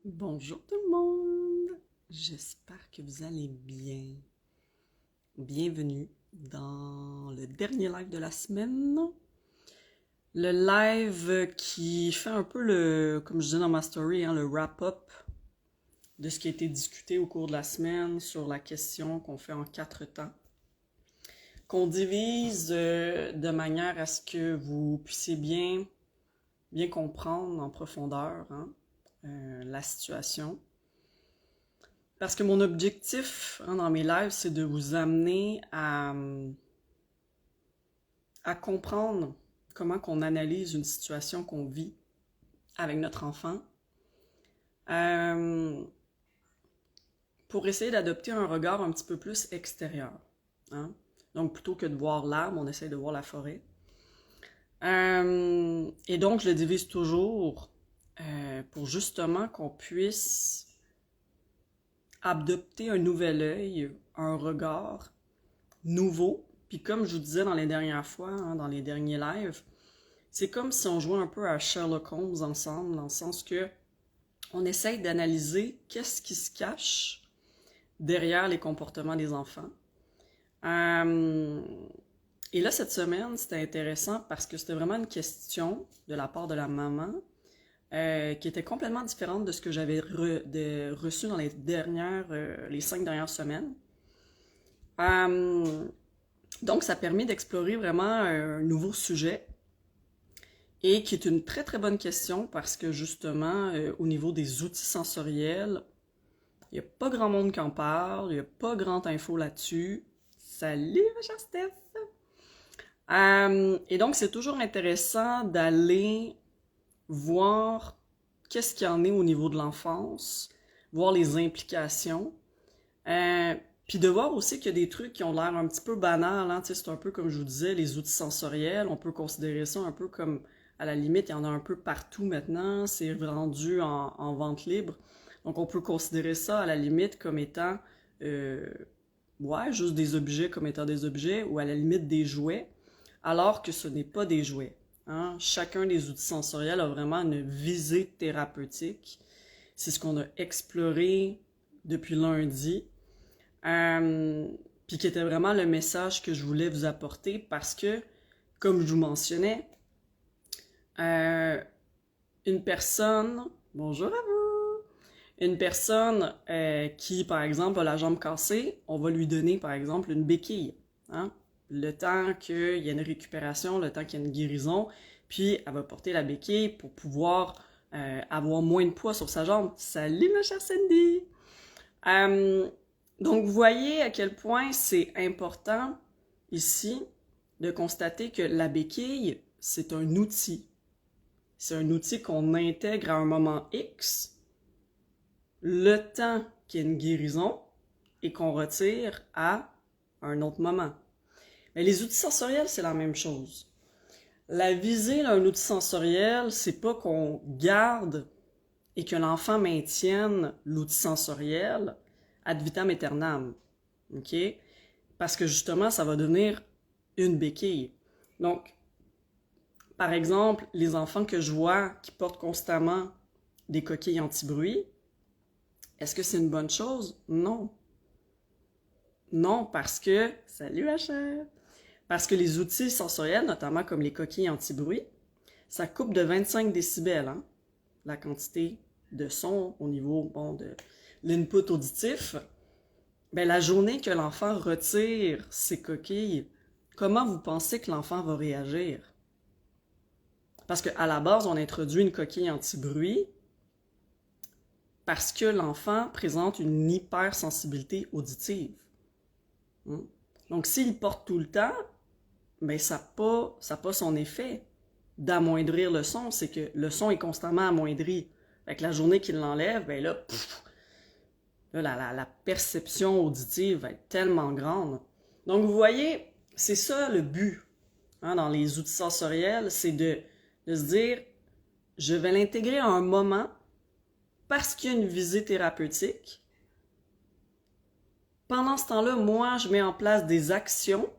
Bonjour tout le monde, j'espère que vous allez bien. Bienvenue dans le dernier live de la semaine. Le live qui fait un peu comme je dis dans ma story, le wrap-up de ce qui a été discuté au cours de la semaine sur la question qu'on fait en 4 temps. Qu'on divise de manière à ce que vous puissiez bien comprendre en profondeur la situation. Parce que mon objectif dans mes lives, c'est de vous amener à comprendre comment qu'on analyse une situation qu'on vit avec notre enfant pour essayer d'adopter un regard un petit peu plus extérieur. Hein? Donc, plutôt que de voir l'arbre, on essaie de voir la forêt. Et donc, je le divise toujours pour justement qu'on puisse adopter un nouvel œil, un regard nouveau. Puis comme je vous disais dans les dernières fois, dans les derniers lives, c'est comme si on jouait un peu à Sherlock Holmes ensemble, dans le sens que on essaye d'analyser qu'est-ce qui se cache derrière les comportements des enfants. Et là, cette semaine, c'était intéressant parce que c'était vraiment une question de la part de la maman qui était complètement différente de ce que j'avais reçu dans les 5 dernières semaines. Donc, ça permet d'explorer vraiment un nouveau sujet et qui est une très très bonne question parce que justement, au niveau des outils sensoriels, il n'y a pas grand monde qui en parle, il n'y a pas grand info là-dessus. Salut, ma chère Steph! Et donc, c'est toujours intéressant d'aller voir qu'est-ce qu'il y en est au niveau de l'enfance, voir les implications, puis de voir aussi qu'il y a des trucs qui ont l'air un petit peu banals, hein? C'est un peu comme je vous disais, les outils sensoriels, on peut considérer ça un peu comme, à la limite, il y en a un peu partout maintenant, c'est vendu en vente libre, donc on peut considérer ça à la limite comme étant, juste des objets comme étant des objets, ou à la limite des jouets, alors que ce n'est pas des jouets. Hein? Chacun des outils sensoriels a vraiment une visée thérapeutique. C'est ce qu'on a exploré depuis lundi. Puis qui était vraiment le message que je voulais vous apporter parce que, comme je vous mentionnais, une personne, bonjour à vous, une personne qui, par exemple, a la jambe cassée, on va lui donner, par exemple, une béquille. Hein? Le temps qu'il y ait une récupération, le temps qu'il y ait une guérison, puis elle va porter la béquille pour pouvoir avoir moins de poids sur sa jambe. Salut ma chère Cindy! Donc vous voyez à quel point c'est important ici de constater que la béquille, c'est un outil. C'est un outil qu'on intègre à un moment X, le temps qu'il y ait une guérison, et qu'on retire à un autre moment. Mais les outils sensoriels, c'est la même chose. La visée d'un outil sensoriel, c'est pas qu'on garde et que l'enfant maintienne l'outil sensoriel ad vitam aeternam. OK? Parce que justement, ça va devenir une béquille. Donc, par exemple, les enfants que je vois qui portent constamment des coquilles anti-bruit, est-ce que c'est une bonne chose? Non. Non, parce que... Salut HR! Parce que les outils sensoriels, notamment comme les coquilles anti-bruit, ça coupe de 25 décibels, hein, la quantité de son au niveau de l'input auditif. Ben, la journée que l'enfant retire ses coquilles, comment vous pensez que l'enfant va réagir? Parce qu'à la base, on introduit une coquille anti-bruit parce que l'enfant présente une hypersensibilité auditive. Donc, s'il porte tout le temps, ben, ça n'a pas son effet d'amoindrir le son, c'est que le son est constamment amoindri. Fait que la journée qu'il l'enlève, ben là, la perception auditive va être tellement grande. Donc, vous voyez, c'est ça le but dans les outils sensoriels, c'est de se dire, je vais l'intégrer à un moment parce qu'il y a une visée thérapeutique. Pendant ce temps-là, moi, je mets en place des actions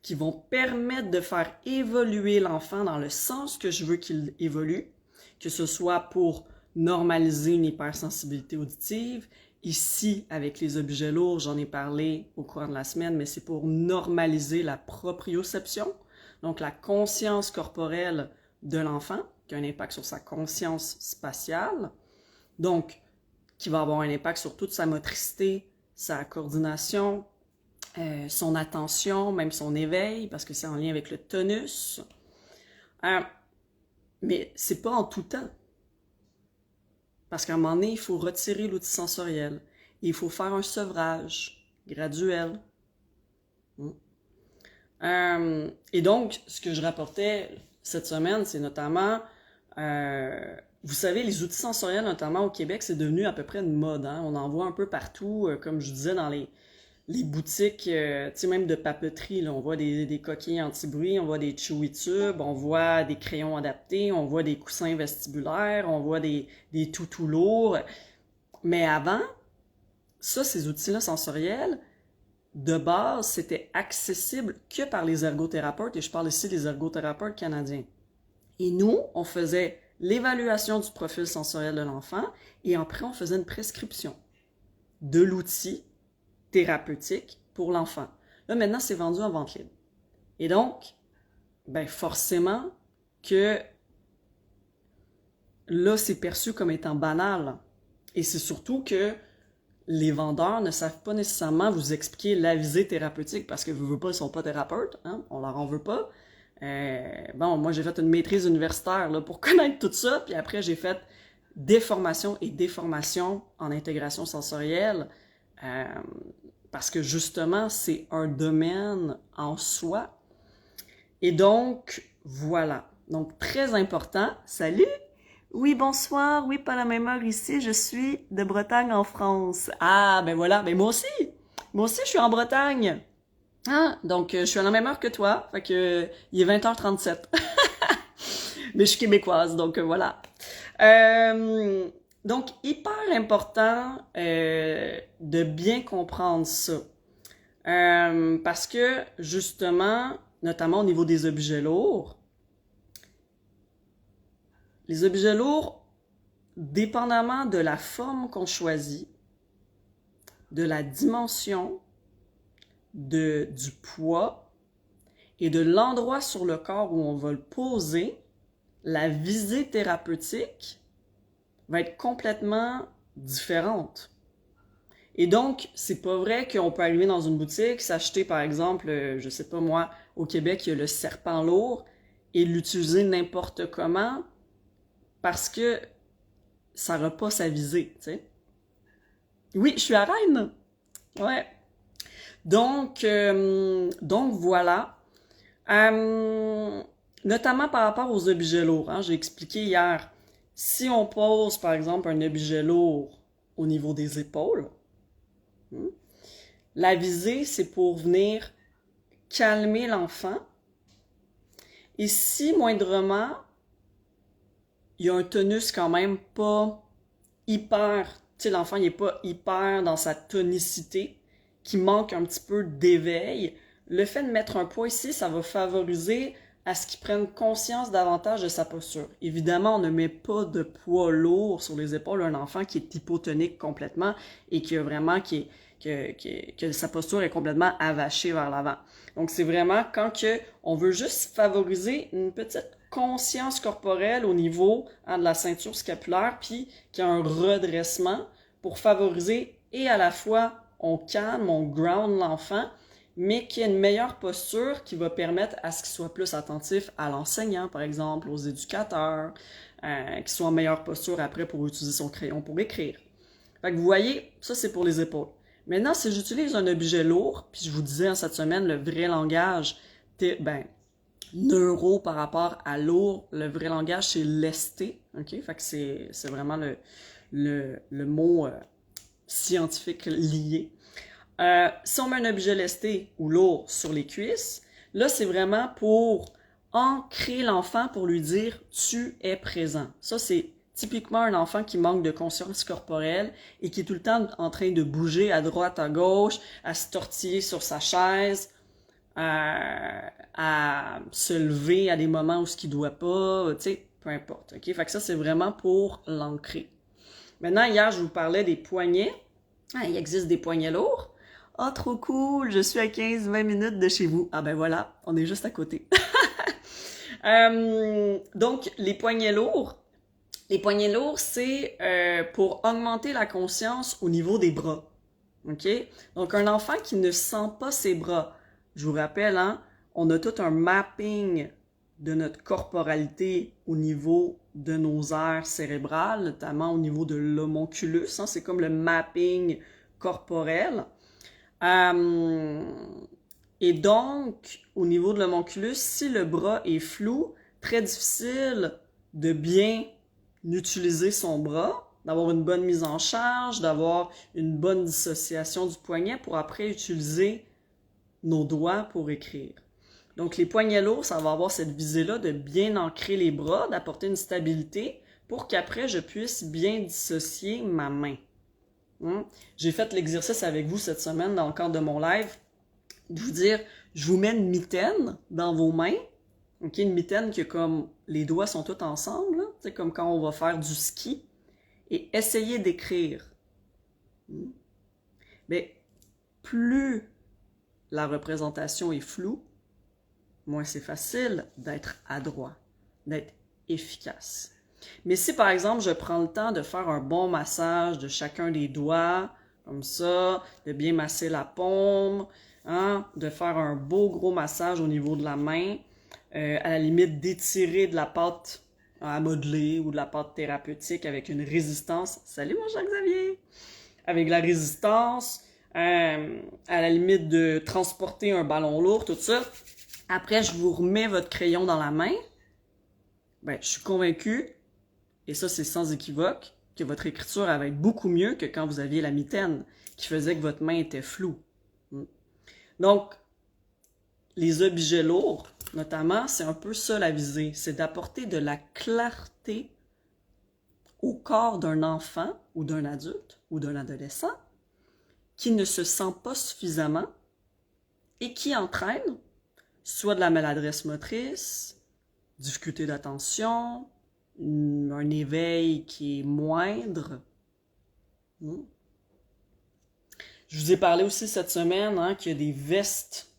qui vont permettre de faire évoluer l'enfant dans le sens que je veux qu'il évolue, que ce soit pour normaliser une hypersensibilité auditive. Ici, avec les objets lourds, j'en ai parlé au cours de la semaine, mais c'est pour normaliser la proprioception, donc la conscience corporelle de l'enfant, qui a un impact sur sa conscience spatiale, donc qui va avoir un impact sur toute sa motricité, sa coordination, son attention, même son éveil, parce que c'est en lien avec le tonus. Mais c'est pas en tout temps. Parce qu'à un moment donné, il faut retirer l'outil sensoriel. Il faut faire un sevrage graduel. Et donc, ce que je rapportais cette semaine, c'est notamment, vous savez, les outils sensoriels, notamment au Québec, c'est devenu à peu près une mode. Hein? On en voit un peu partout, comme je disais, dans les boutiques, tu sais, même de papeterie, là, on voit des coquilles anti-bruit, on voit des chewy tubes, on voit des crayons adaptés, on voit des coussins vestibulaires, on voit des toutous lourds. Mais avant, ça, ces outils-là sensoriels, de base, c'était accessible que par les ergothérapeutes, et je parle ici des ergothérapeutes canadiens. Et nous, on faisait l'évaluation du profil sensoriel de l'enfant, et après, on faisait une prescription de l'outil thérapeutique pour l'enfant. Là, maintenant, c'est vendu en vente libre. Et donc, ben forcément que là, c'est perçu comme étant banal. Et c'est surtout que les vendeurs ne savent pas nécessairement vous expliquer la visée thérapeutique parce que vous ne pas, ils ne sont pas thérapeutes, hein? On leur en veut pas. Bon, moi, j'ai fait une maîtrise universitaire là, pour connaître tout ça, puis après, j'ai fait des formations et des formations en intégration sensorielle. Parce que justement, c'est un domaine en soi. Et donc, voilà. Donc, très important. Salut! Oui, bonsoir. Oui, pas la même heure ici. Je suis de Bretagne en France. Ah, ben voilà. Ben moi aussi. Moi aussi, je suis en Bretagne. Ah, donc je suis à la même heure que toi. Fait que il est 20h37. Mais je suis québécoise, donc voilà. Donc, hyper important de bien comprendre ça. Parce que, justement, notamment au niveau des objets lourds, les objets lourds, dépendamment de la forme qu'on choisit, de la dimension, du poids et de l'endroit sur le corps où on va le poser, la visée thérapeutique va être complètement différente. Et donc, c'est pas vrai qu'on peut arriver dans une boutique, s'acheter par exemple, je sais pas moi, au Québec, il y a le serpent lourd, et l'utiliser n'importe comment parce que ça n'aura pas sa visée, tu sais. Oui, je suis à Rennes. Ouais. Donc voilà. Notamment par rapport aux objets lourds, hein, j'ai expliqué hier, si on pose par exemple un objet lourd au niveau des épaules, la visée c'est pour venir calmer l'enfant, et si moindrement il y a un tonus quand même pas hyper, tu sais, l'enfant il est pas hyper dans sa tonicité, qui manque un petit peu d'éveil, le fait de mettre un poids ici, ça va favoriser à ce qu'il prenne conscience davantage de sa posture. Évidemment, on ne met pas de poids lourd sur les épaules d'un enfant qui est hypotonique complètement et qui a vraiment, que sa posture est complètement avachée vers l'avant. Donc, c'est vraiment quand on veut juste favoriser une petite conscience corporelle au niveau de la ceinture scapulaire, puis qu'il y a un redressement pour favoriser et à la fois on calme, on ground l'enfant, mais qu'il y ait une meilleure posture qui va permettre à ce qu'il soit plus attentif à l'enseignant, par exemple, aux éducateurs, qu'il soit en meilleure posture après pour utiliser son crayon pour écrire. Fait que vous voyez, ça c'est pour les épaules. Maintenant, si j'utilise un objet lourd, puis je vous disais en cette semaine, le vrai langage, neuro par rapport à lourd, le vrai langage c'est lesté, ok? Fait que c'est vraiment le mot scientifique lié. Si on met un objet lesté ou lourd sur les cuisses, là c'est vraiment pour ancrer l'enfant, pour lui dire « tu es présent ». Ça c'est typiquement un enfant qui manque de conscience corporelle et qui est tout le temps en train de bouger à droite, à gauche, à se tortiller sur sa chaise, à se lever à des moments où ce qu'il doit pas, tu sais, peu importe. OK? Fait que ça, c'est vraiment pour l'ancrer. Maintenant, hier, je vous parlais des poignets. Ah, il existe des poignets lourds. Ah, oh, trop cool! Je suis à 15-20 minutes de chez vous. Ah ben voilà, on est juste à côté. Donc, les poignets lourds, c'est pour augmenter la conscience au niveau des bras. OK? Donc, un enfant qui ne sent pas ses bras, je vous rappelle, hein, on a tout un mapping de notre corporalité au niveau de nos aires cérébrales, notamment au niveau de l'homonculus. Hein, c'est comme le mapping corporel. Et donc, au niveau de l'homonculus, si le bras est flou, très difficile de bien utiliser son bras, d'avoir une bonne mise en charge, d'avoir une bonne dissociation du poignet pour après utiliser nos doigts pour écrire. Donc, les poignets lourds, ça va avoir cette visée-là de bien ancrer les bras, d'apporter une stabilité pour qu'après, je puisse bien dissocier ma main. J'ai fait l'exercice avec vous cette semaine dans le cadre de mon live, de vous dire, je vous mets une mitaine dans vos mains, ok, une mitaine que comme les doigts sont tous ensemble, c'est comme quand on va faire du ski, et essayez d'écrire. Mais plus la représentation est floue, moins c'est facile d'être adroit, d'être efficace. Mais si par exemple je prends le temps de faire un bon massage de chacun des doigts, comme ça, de bien masser la paume, hein, de faire un beau gros massage au niveau de la main, à la limite d'étirer de la pâte à modeler ou de la pâte thérapeutique avec une résistance. Salut mon Jean-Xavier! Avec la résistance, à la limite de transporter un ballon lourd, tout ça. Après, je vous remets votre crayon dans la main. Ben, je suis convaincu, et ça c'est sans équivoque, que votre écriture elle va être beaucoup mieux que quand vous aviez la mitaine, qui faisait que votre main était floue. Donc, les objets lourds, notamment, c'est un peu ça la visée, c'est d'apporter de la clarté au corps d'un enfant ou d'un adulte ou d'un adolescent qui ne se sent pas suffisamment et qui entraîne soit de la maladresse motrice, difficulté d'attention, un éveil qui est moindre. Je vous ai parlé aussi cette semaine qu'il y a des vestes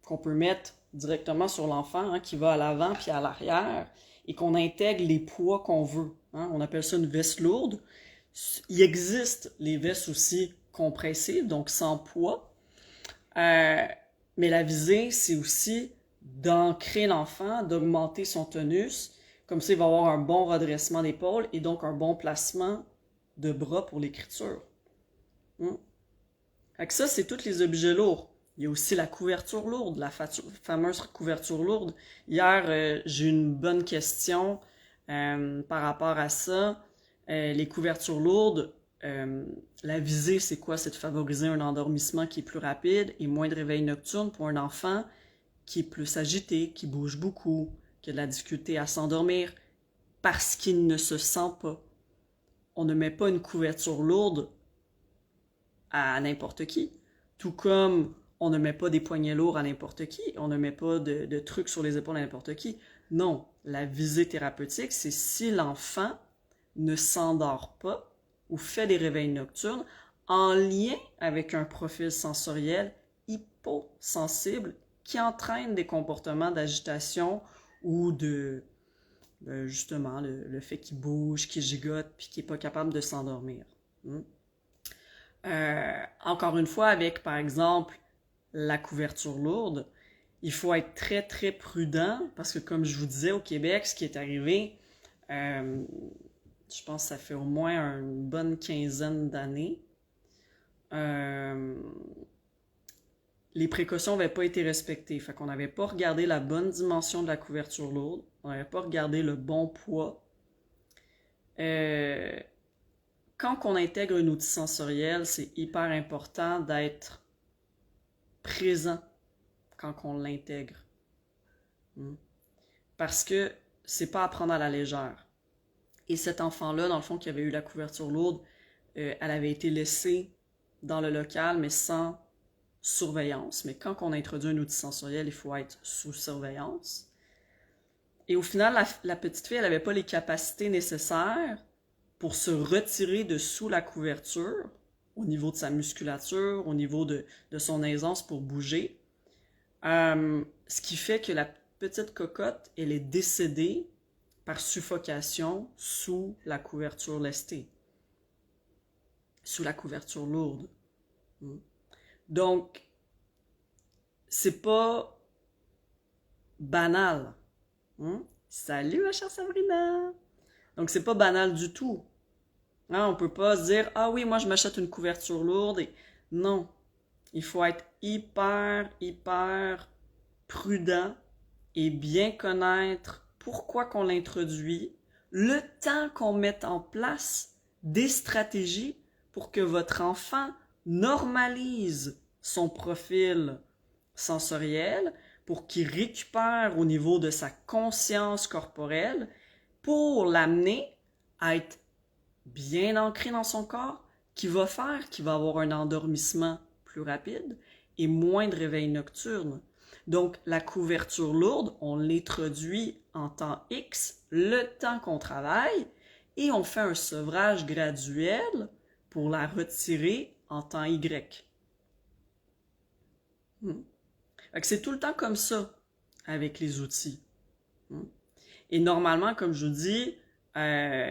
qu'on peut mettre directement sur l'enfant, qui va à l'avant puis à l'arrière, et qu'on intègre les poids qu'on veut. On appelle ça une veste lourde. Il existe les vestes aussi compressives, donc sans poids. Mais la visée, c'est aussi d'ancrer l'enfant, d'augmenter son tonus. Comme ça, il va avoir un bon redressement d'épaule et donc un bon placement de bras pour l'écriture. Fait que ça, c'est tous les objets lourds. Il y a aussi la couverture lourde, la fameuse couverture lourde. Hier, j'ai eu une bonne question par rapport à ça. Les couvertures lourdes, la visée, c'est quoi? C'est de favoriser un endormissement qui est plus rapide et moins de réveil nocturne pour un enfant qui est plus agité, qui bouge beaucoup, qui a de la difficulté à s'endormir parce qu'il ne se sent pas. On ne met pas une couverture lourde à n'importe qui. Tout comme on ne met pas des poignets lourds à n'importe qui, on ne met pas de trucs sur les épaules à n'importe qui. Non, la visée thérapeutique, c'est si l'enfant ne s'endort pas ou fait des réveils nocturnes en lien avec un profil sensoriel hyposensible qui entraîne des comportements d'agitation ou de justement le fait qu'il bouge, qu'il gigote puis qu'il n'est pas capable de s'endormir. Encore une fois, avec par exemple la couverture lourde, il faut être très très prudent parce que comme je vous disais au Québec, ce qui est arrivé, je pense que ça fait au moins une bonne quinzaine d'années, les précautions n'avaient pas été respectées. Fait qu'on n'avait pas regardé la bonne dimension de la couverture lourde, on n'avait pas regardé le bon poids. Quand on intègre un outil sensoriel, c'est hyper important d'être présent quand on l'intègre. Parce que c'est pas à prendre à la légère. Et cet enfant-là, dans le fond, qui avait eu la couverture lourde, elle avait été laissée dans le local, mais sans surveillance. Mais quand on introduit un outil sensoriel, il faut être sous surveillance. Et au final, la petite fille, elle n'avait pas les capacités nécessaires pour se retirer de sous la couverture, au niveau de sa musculature, au niveau de son aisance pour bouger. Ce qui fait que la petite cocotte, elle est décédée par suffocation sous la couverture lestée, sous la couverture lourde. Donc, c'est pas banal. Salut ma chère Sabrina! Donc, c'est pas banal du tout. Hein, on peut pas se dire, ah oui, moi je m'achète une couverture lourde. Non, il faut être hyper prudent et bien connaître pourquoi qu'on l'introduit, le temps qu'on met en place des stratégies pour que votre enfant normalise son profil sensoriel, pour qu'il récupère au niveau de sa conscience corporelle, pour l'amener à être bien ancré dans son corps, qui va faire qu'il va avoir un endormissement plus rapide et moins de réveils nocturnes. Donc, la couverture lourde, on l'introduit en temps X, le temps qu'on travaille, et on fait un sevrage graduel pour la retirer en temps Y. C'est tout le temps comme ça avec les outils. Et normalement, comme je vous dis,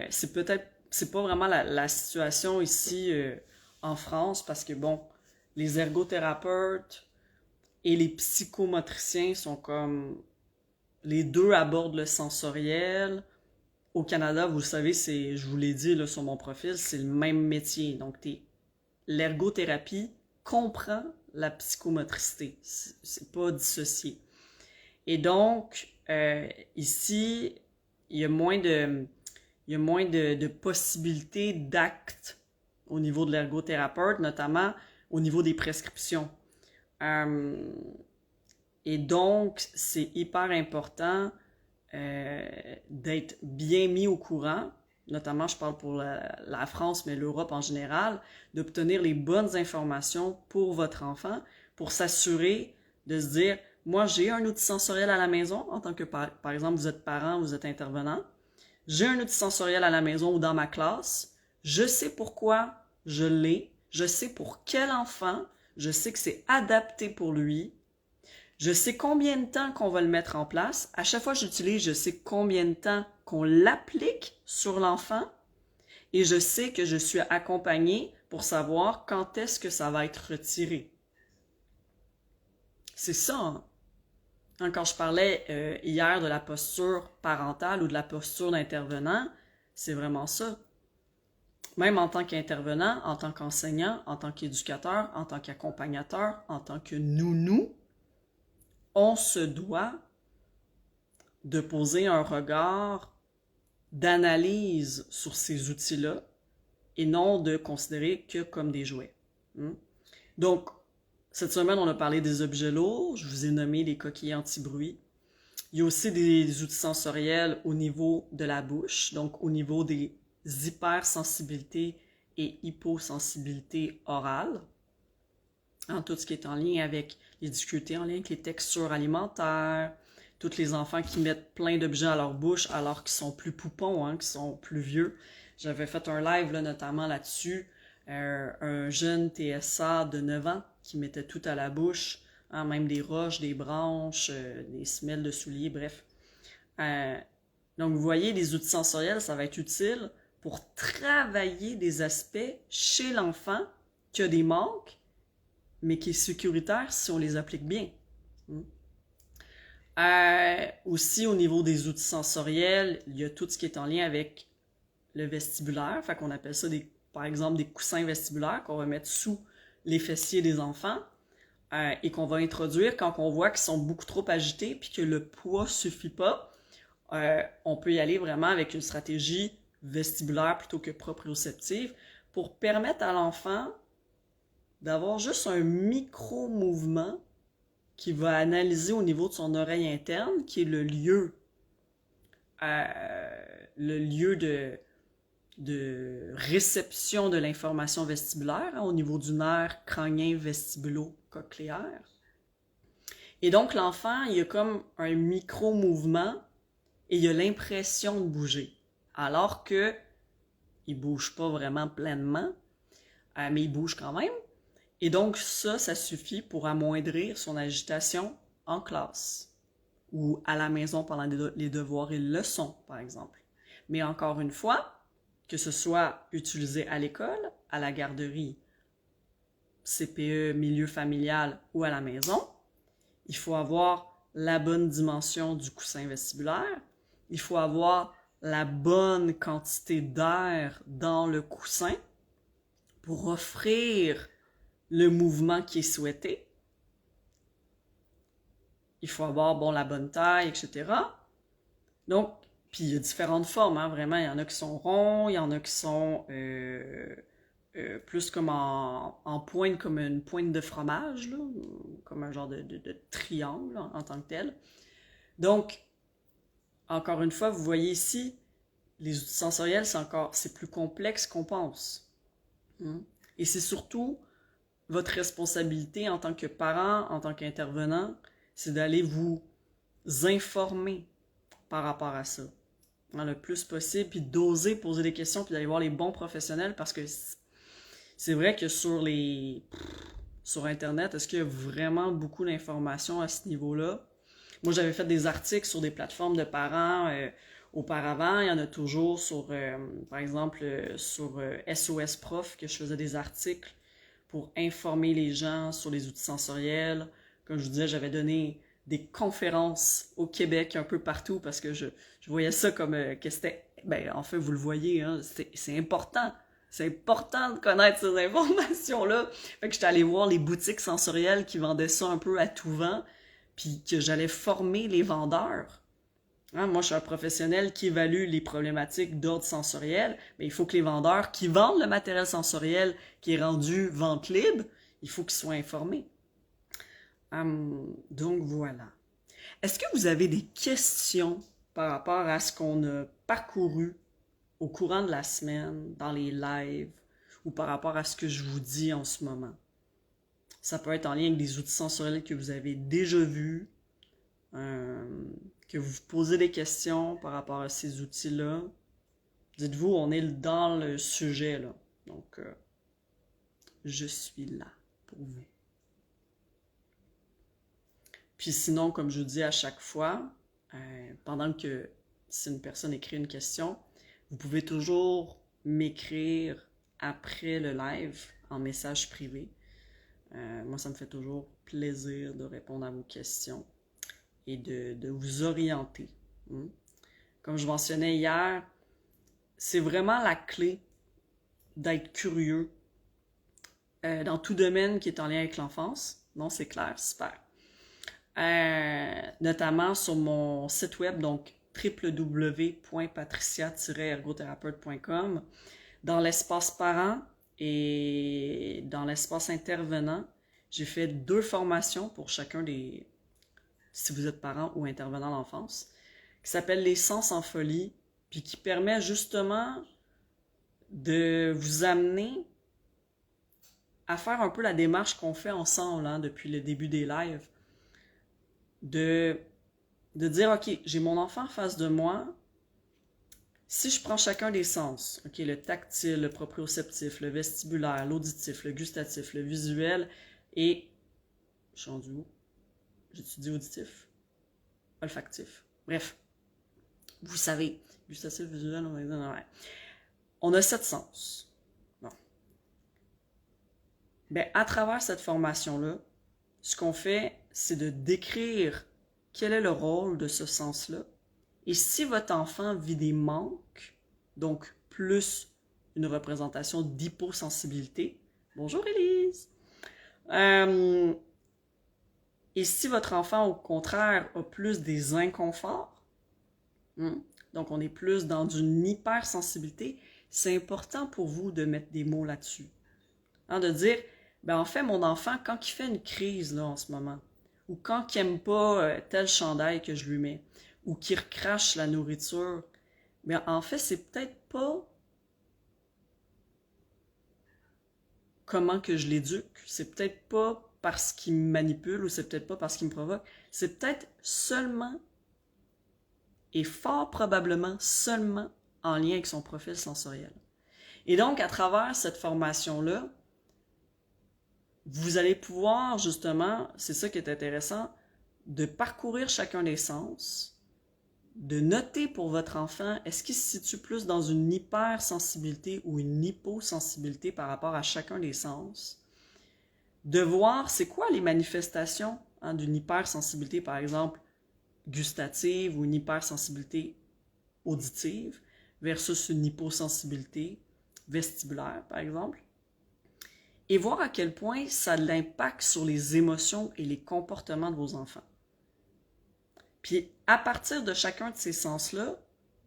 c'est pas vraiment la situation ici en France, parce que bon, les ergothérapeutes et les psychomotriciens sont comme, les deux abordent le sensoriel. Au Canada, vous le savez, je vous l'ai dit là, sur mon profil, c'est le même métier. Donc, l'ergothérapie comprend la psychomotricité. C'est pas dissocié. Et donc, ici, il y a moins de possibilités d'actes au niveau de l'ergothérapeute, notamment au niveau des prescriptions. Et donc, c'est hyper important d'être bien mis au courant, notamment je parle pour la France, mais l'Europe en général, d'obtenir les bonnes informations pour votre enfant, pour s'assurer de se dire, moi j'ai un outil sensoriel à la maison, en tant que par exemple vous êtes parent, vous êtes intervenant, j'ai un outil sensoriel à la maison ou dans ma classe, je sais pourquoi je l'ai, je sais pour quel enfant, je sais que c'est adapté pour lui, je sais combien de temps qu'on va le mettre en place. À chaque fois que j'utilise, je sais combien de temps qu'on l'applique sur l'enfant et je sais que je suis accompagnée pour savoir quand est-ce que ça va être retiré. C'est ça. Quand je parlais hier de la posture parentale ou de la posture d'intervenant, c'est vraiment ça. Même en tant qu'intervenant, en tant qu'enseignant, en tant qu'éducateur, en tant qu'accompagnateur, en tant que nounou, on se doit de poser un regard d'analyse sur ces outils-là et non de considérer que comme des jouets. Donc, cette semaine, on a parlé des objets lourds. Je vous ai nommé les coquilles anti-bruit. Il y a aussi des outils sensoriels au niveau de la bouche, donc au niveau des hypersensibilités et hyposensibilités orales. Tout ce qui est en lien avec les difficultés en lien avec les textures alimentaires, tous les enfants qui mettent plein d'objets à leur bouche alors qu'ils sont plus poupons, qu'ils sont plus vieux. J'avais fait un live là, notamment là-dessus, un jeune TSA de 9 ans qui mettait tout à la bouche, même des roches, des branches, des semelles de souliers, bref. Donc vous voyez, les outils sensoriels, ça va être utile pour travailler des aspects chez l'enfant qui a des manques, mais qui est sécuritaire si on les applique bien. Aussi, au niveau des outils sensoriels, il y a tout ce qui est en lien avec le vestibulaire, fait qu'on appelle ça, par exemple, des coussins vestibulaires qu'on va mettre sous les fessiers des enfants et qu'on va introduire quand on voit qu'ils sont beaucoup trop agités puis que le poids suffit pas. On peut y aller vraiment avec une stratégie vestibulaire plutôt que proprioceptive pour permettre à l'enfant d'avoir juste un micro-mouvement qui va analyser au niveau de son oreille interne, qui est le lieu de réception de l'information vestibulaire au niveau du nerf crânien vestibulo-cochléaire. Et donc, l'enfant, il y a comme un micro-mouvement et il a l'impression de bouger, alors que il bouge pas vraiment pleinement, mais il bouge quand même. Et donc ça suffit pour amoindrir son agitation en classe ou à la maison pendant les devoirs et leçons, par exemple. Mais encore une fois, que ce soit utilisé à l'école, à la garderie, CPE, milieu familial ou à la maison, il faut avoir la bonne dimension du coussin vestibulaire, il faut avoir la bonne quantité d'air dans le coussin pour offrir le mouvement qui est souhaité. Il faut avoir, bon, la bonne taille, etc. Donc, puis il y a différentes formes, hein, vraiment. Il y en a qui sont ronds, il y en a qui sont plus comme en pointe, comme une pointe de fromage, là, comme un genre de triangle en tant que tel. Donc, encore une fois, vous voyez ici, les outils sensoriels, c'est plus complexe qu'on pense. Et c'est surtout votre responsabilité en tant que parent, en tant qu'intervenant, c'est d'aller vous informer par rapport à ça, le plus possible, puis d'oser poser des questions, puis d'aller voir les bons professionnels, parce que c'est vrai que sur Internet, est-ce qu'il y a vraiment beaucoup d'informations à ce niveau-là? Moi, j'avais fait des articles sur des plateformes de parents auparavant. Il y en a toujours sur, par exemple, sur SOS Prof, que je faisais des articles pour informer les gens sur les outils sensoriels. Comme je vous disais, j'avais donné des conférences au Québec, un peu partout, parce que je voyais ça comme que c'était... Ben, en fait, vous le voyez, hein, c'est important. C'est important de connaître ces informations-là. Fait que j'étais allée voir les boutiques sensorielles qui vendaient ça un peu à tout vent, puis que j'allais former les vendeurs. Hein, moi, je suis un professionnel qui évalue les problématiques d'ordre sensoriel, mais il faut que les vendeurs qui vendent le matériel sensoriel qui est rendu vente libre, il faut qu'ils soient informés. Donc voilà. Est-ce que vous avez des questions par rapport à ce qu'on a parcouru au courant de la semaine, dans les lives, ou par rapport à ce que je vous dis en ce moment? Ça peut être en lien avec des outils sensoriels que vous avez déjà vus, que vous vous posez des questions par rapport à ces outils-là. Dites-vous, on est dans le sujet, là. Donc, je suis là pour vous. Puis sinon, comme je vous dis à chaque fois, pendant que si une personne écrit une question, vous pouvez toujours m'écrire après le live en message privé. Moi, ça me fait toujours plaisir de répondre à vos questions et de vous orienter. Comme je mentionnais hier, c'est vraiment la clé d'être curieux dans tout domaine qui est en lien avec l'enfance. Non, c'est clair, super. Notamment sur mon site web, donc www.patricia-ergothérapeute.com. Dans l'espace parent et dans l'espace intervenant, j'ai fait 2 formations pour chacun des, si vous êtes parent ou intervenant d'enfance, qui s'appelle Les Sens en folie, puis qui permet justement de vous amener à faire un peu la démarche qu'on fait ensemble hein, depuis le début des lives, de dire, OK, j'ai mon enfant en face de moi, si je prends chacun des sens, OK, le tactile, le proprioceptif, le vestibulaire, l'auditif, le gustatif, le visuel et, je suis rendu où? J'ai-tu dit auditif? Olfactif. Bref, vous savez, gustatif, visuel, ouais. On a 7 sens. Bon. Ben, à travers cette formation-là, ce qu'on fait, c'est de décrire quel est le rôle de ce sens-là. Et si votre enfant vit des manques, donc plus une représentation d'hyposensibilité, bonjour Élise! Et si votre enfant, au contraire, a plus des inconforts, donc on est plus dans une hypersensibilité, c'est important pour vous de mettre des mots là-dessus. Hein, de dire, ben en fait, mon enfant, quand il fait une crise là, en ce moment, ou quand il n'aime pas tel chandail que je lui mets, ou qu'il recrache la nourriture, mais en fait, c'est peut-être pas comment que je l'éduque. C'est peut-être pas parce qu'il me manipule ou c'est peut-être pas parce qu'il me provoque. C'est peut-être seulement et fort probablement seulement en lien avec son profil sensoriel. Et donc, à travers cette formation-là, vous allez pouvoir justement, c'est ça qui est intéressant, de parcourir chacun des sens, de noter pour votre enfant, est-ce qu'il se situe plus dans une hypersensibilité ou une hyposensibilité par rapport à chacun des sens, de voir c'est quoi les manifestations d'une hypersensibilité, par exemple, gustative ou une hypersensibilité auditive versus une hyposensibilité vestibulaire, par exemple, et voir à quel point ça a de l'impact sur les émotions et les comportements de vos enfants. Puis, à partir de chacun de ces sens-là,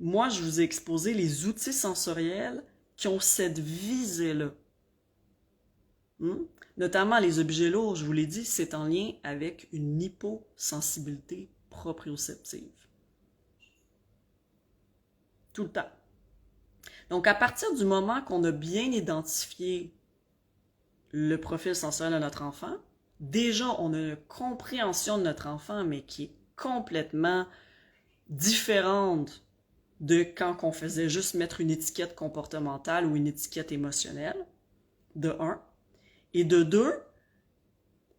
moi, je vous ai exposé les outils sensoriels qui ont cette visée-là. Notamment les objets lourds, je vous l'ai dit, c'est en lien avec une hyposensibilité proprioceptive. Tout le temps. Donc, à partir du moment qu'on a bien identifié le profil sensoriel de notre enfant, déjà, on a une compréhension de notre enfant, mais qui est complètement différente de quand on faisait juste mettre une étiquette comportementale ou une étiquette émotionnelle, de un. Et de deux,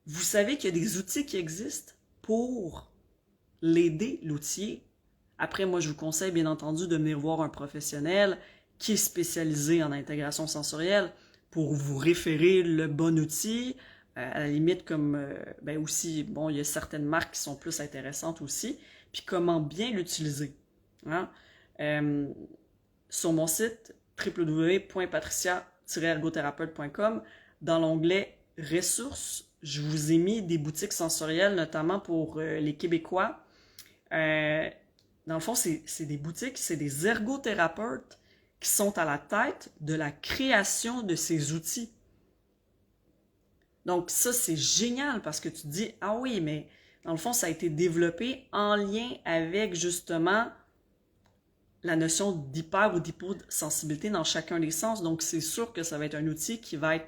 vous savez qu'il y a des outils qui existent pour l'aider, l'outiller. Après, moi, je vous conseille, bien entendu, de venir voir un professionnel qui est spécialisé en intégration sensorielle pour vous référer le bon outil. À la limite, comme, aussi, bon, il y a certaines marques qui sont plus intéressantes aussi. Puis comment bien l'utiliser. Hein? Sur mon site www.patricia-ergothérapeute.com, dans l'onglet ressources, je vous ai mis des boutiques sensorielles, notamment pour les Québécois. Dans le fond, c'est des boutiques, c'est des ergothérapeutes qui sont à la tête de la création de ces outils. Donc ça, c'est génial parce que tu te dis, ah oui, mais dans le fond, ça a été développé en lien avec justement la notion d'hyper ou d'hyposensibilité dans chacun des sens. Donc c'est sûr que ça va être un outil qui va être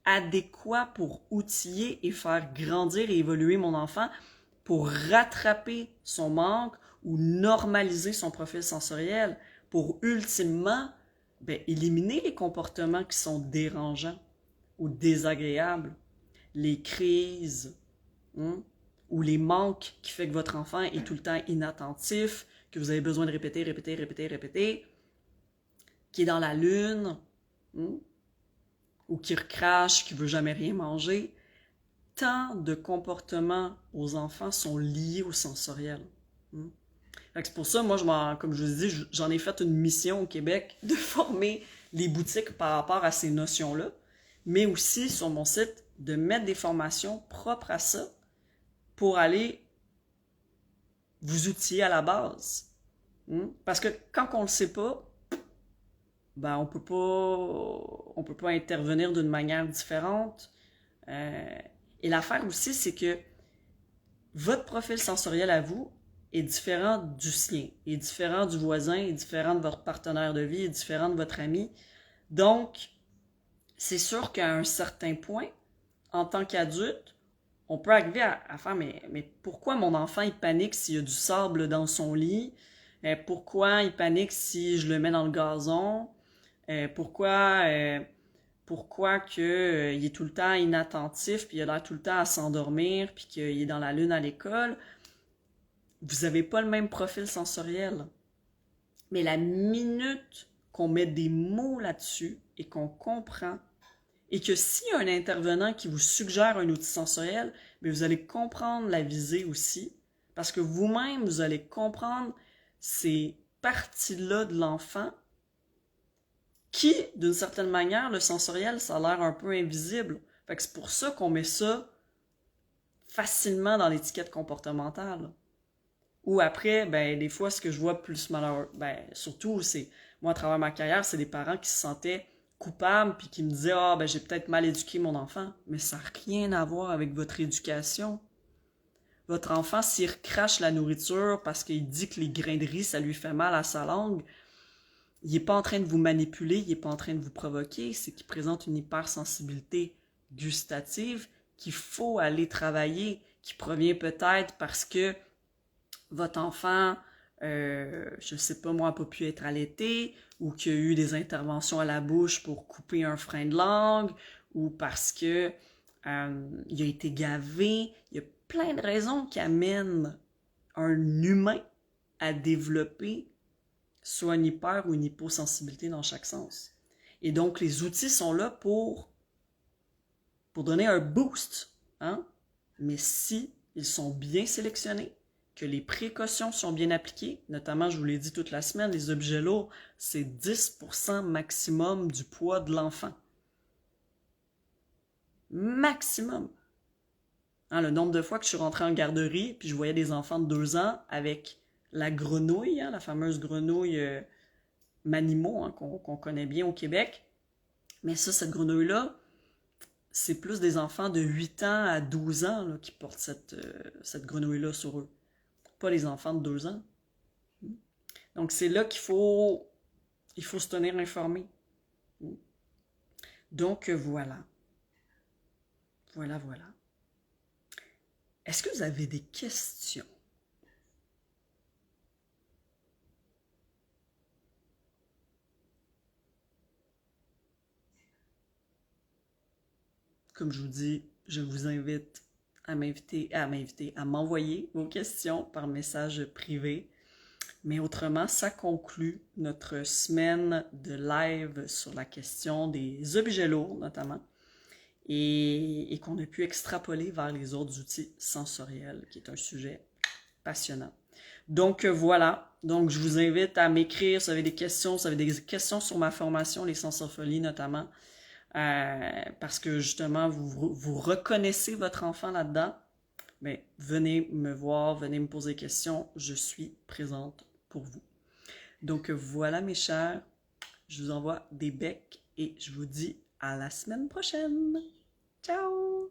adéquat pour outiller et faire grandir et évoluer mon enfant pour rattraper son manque ou normaliser son profil sensoriel pour ultimement éliminer les comportements qui sont dérangeants ou désagréables, les crises ou les manques qui fait que votre enfant est tout le temps inattentif, que vous avez besoin de répéter, qui est dans la lune, ou qui recrache, qui veut jamais rien manger. Tant de comportements aux enfants sont liés au sensoriel. C'est pour ça, moi, comme je vous ai dit, j'en ai fait une mission au Québec de former les boutiques par rapport à ces notions-là, mais aussi sur mon site de mettre des formations propres à ça pour aller vous outiller à la base. Parce que quand on le sait pas, on peut pas intervenir d'une manière différente. Et l'affaire aussi, c'est que votre profil sensoriel à vous est différent du sien, est différent du voisin, est différent de votre partenaire de vie, est différent de votre ami. Donc, c'est sûr qu'à un certain point, en tant qu'adulte, on peut arriver à faire, mais pourquoi mon enfant il panique s'il y a du sable dans son lit? Pourquoi il panique si je le mets dans le gazon? Pourquoi que il est tout le temps inattentif, puis il a l'air tout le temps à s'endormir, puis qu'il est dans la lune à l'école? Vous n'avez pas le même profil sensoriel. Mais la minute qu'on met des mots là-dessus et qu'on comprend, et que s'il y a un intervenant qui vous suggère un outil sensoriel, mais vous allez comprendre la visée aussi, parce que vous-même, vous allez comprendre ces parties-là de l'enfant qui, d'une certaine manière, le sensoriel, ça a l'air un peu invisible. Fait que c'est pour ça qu'on met ça facilement dans l'étiquette comportementale. Ou après, des fois, ce que je vois plus malheureux, surtout, c'est, moi, à travers ma carrière, c'est des parents qui se sentaient coupables puis qui me disaient, j'ai peut-être mal éduqué mon enfant. Mais ça n'a rien à voir avec votre éducation. Votre enfant, s'il recrache la nourriture parce qu'il dit que les grains de riz, ça lui fait mal à sa langue, il n'est pas en train de vous manipuler, il n'est pas en train de vous provoquer, c'est qu'il présente une hypersensibilité gustative qu'il faut aller travailler, qui provient peut-être parce que votre enfant je sais pas moi, n'a pas pu être allaité, ou qu'il y a eu des interventions à la bouche pour couper un frein de langue, ou parce que il a été gavé. Il y a plein de raisons qui amènent un humain à développer soit une hyper ou une hyposensibilité dans chaque sens. Et donc, les outils sont là pour donner un boost, hein? Mais si ils sont bien sélectionnés, que les précautions sont bien appliquées, notamment, je vous l'ai dit toute la semaine, les objets lourds, c'est 10% maximum du poids de l'enfant. Maximum. Hein, le nombre de fois que je suis rentrée en garderie, puis je voyais des enfants de 2 ans avec la grenouille, hein, la fameuse grenouille Manimo, hein, qu'on connaît bien au Québec. Mais ça, cette grenouille-là, c'est plus des enfants de 8 ans à 12 ans là, qui portent cette grenouille-là sur eux. Pas les enfants de 2 ans. Donc, c'est là il faut se tenir informé. Donc, voilà. Voilà, voilà. Est-ce que vous avez des questions? Comme je vous dis, je vous invite à m'envoyer vos questions par message privé. Mais autrement, ça conclut notre semaine de live sur la question des objets lourds, notamment, et qu'on a pu extrapoler vers les autres outils sensoriels, qui est un sujet passionnant. Donc voilà, donc je vous invite à m'écrire si vous avez des questions, si vous avez des questions sur ma formation, les sensopholies notamment, parce que justement, vous reconnaissez votre enfant là-dedans, mais venez me voir, venez me poser des questions, je suis présente pour vous. Donc voilà mes chers, je vous envoie des becs et je vous dis à la semaine prochaine. Ciao!